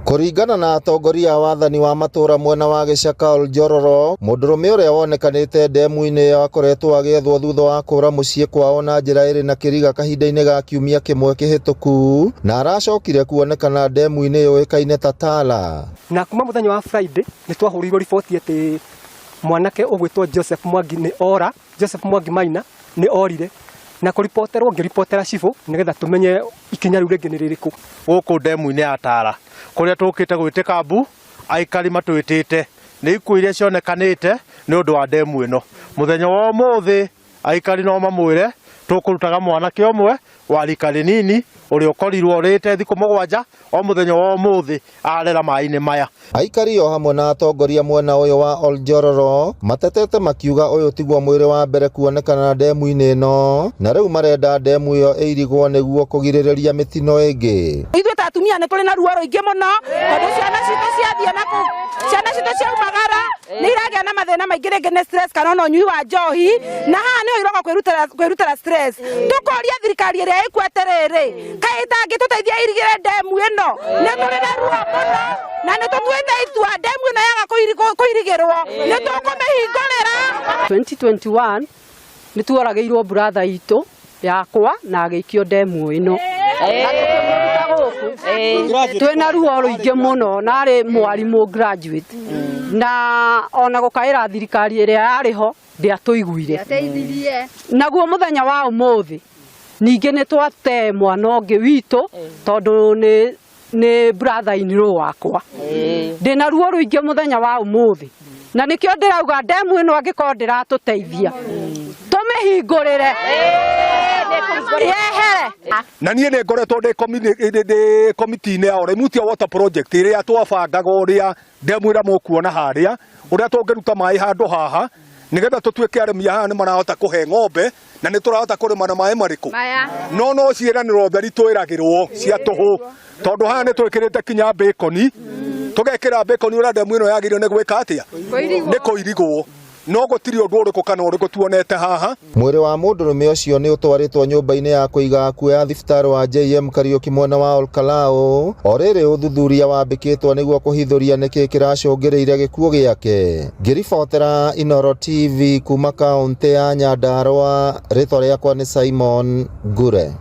Kũringana na atongoria a wathani wa matũra mwena wa Gĩcaka Ol Jor Orok, mũndũrũme ũrĩa wonekanĩte ndemu-inĩ ĩyo akoretwo agĩethwo thutha wa kũũra mũciĩ kwao na njĩra ĩrĩ na kĩriga kahinda-inĩ ga kiumia kĩmwe kĩhĩtũku, na aracokire kuonekana ndemu-inĩ yũĩkaine ta Tala. Na kuma mũthenya wa Friday nĩ twahũrĩirwo riboti atĩ mwanake ũgwĩtwo Joseph Mwangi nĩ ora, Joseph Mwangi Maina nĩ orire, na kũripoterwo ngĩripotera cibũ nĩgetha tũmenye ikinya rĩu rĩngĩ nĩ rĩrĩkũ. Gũkũ ndemu-inĩ ya Tala kũrĩa tũkĩte gwĩtĩka mbu aikari matwĩtĩte nĩ ikuũ iria cionekanĩte nĩ ũndũ wa ndemu ĩno. Mũthenya wa ũmũthĩ aikari no mamwĩre tũkũrutaga mwanake ũmwe wa rika rĩnini ũrĩa ũkorirwo ũrĩte thikũ 7 o mũthenya wa ũmũthĩ arera maĩ-inĩ maya. Aikari o hamwe na atongoria mwena ũyũ wa Ol Jor Orok matetete makiuga ũyũ tiguo mwĩrĩ wa mbere kuonekana ndemu-inĩ ĩno, na rĩu marenda ndemu ĩyo ĩirigwo nĩguo kũgirĩrĩria mĩtino ĩngĩ. Ithuĩ ta atumia nĩ tũrĩ na ruo rũingĩ mũno tondũ ciana citũ ciathiĩ nakũ, ciana citũ ciaumagara nĩ iragĩa na mathĩna maingĩ rĩngĩ nĩ stress kana ona ũnyui wa njohi, na haha nĩho iroka kwĩrutĩra stress. Tũkoria thirikari ĩrĩa ĩkuĩte rĩrĩ kaĩ ĩtangĩtũteithia irigĩre ndemu ĩno, nĩ tũrĩ na ruo mũno na nĩ tũtuĩte itua ndemu ĩno yaga kũirigĩrwo nĩ tũkũmĩhingũrĩra. 2021 nĩ tuoragĩirwo brother itũ yakwa na agĩikio ndemu ĩno. Twĩna ruo rũingĩ mũno na arĩ mwarimũ graduate na ona gũkaĩra thirikari ĩrĩa yarĩho ndĩatũiguire. Naguo mũthenya wa ũmũthĩ ningĩ nĩ twate mwana ũngĩ witũ tondũ nĩ brother in law wakwa. Ndĩna ruo rũingĩ mũthenya wa ũmũthĩ na nĩkĩo ndĩrauga ndemu ĩno angĩkorwo ndĩratũteithia tũmĩhingũrĩre yehere. Na niĩ nĩ ngoretwo ndĩ komiti-inĩ ya Remutia Water Project ĩrĩa twabangaga ũrĩa ndemu ĩrĩa mũkuona harĩa ũrĩa tũngĩruta maĩ handũ haha nĩgetha tũtuĩke arĩmi haha nĩ marahota kũhe ng'ombe na nĩ tũrahota kũrĩma na maĩ marĩkũ. No ciĩranĩro theri twĩragĩrwo cia tũhũ tondũ haha nĩ twĩkĩrĩte kinya baconi, tũgekĩra baconi ũrĩa ndemu ĩno yagĩrĩirwo nĩ gwĩka atĩa, nĩ kũirigwo. No gũtirĩ ũndũ ũrĩkũ kana ũrĩkũ tuonete haha. Mwĩrĩ wa mũndũrũme ũcio nĩ ũtwarĩtwo nyũmba-inĩ ya kũiga akuũ ya thibitarĩ wa JM Kariuki mwena wa Ol Kalou. O rĩrĩ ũthuthuria wambĩkĩtwo nĩguo kũhithũria nĩkĩ kĩracũngĩrĩire gĩkuũ gĩake. Ngĩribotera Inooro TV kuma kaũntĩ ya Nyandarua, rĩtwa rĩakwa nĩ Simon Ngure.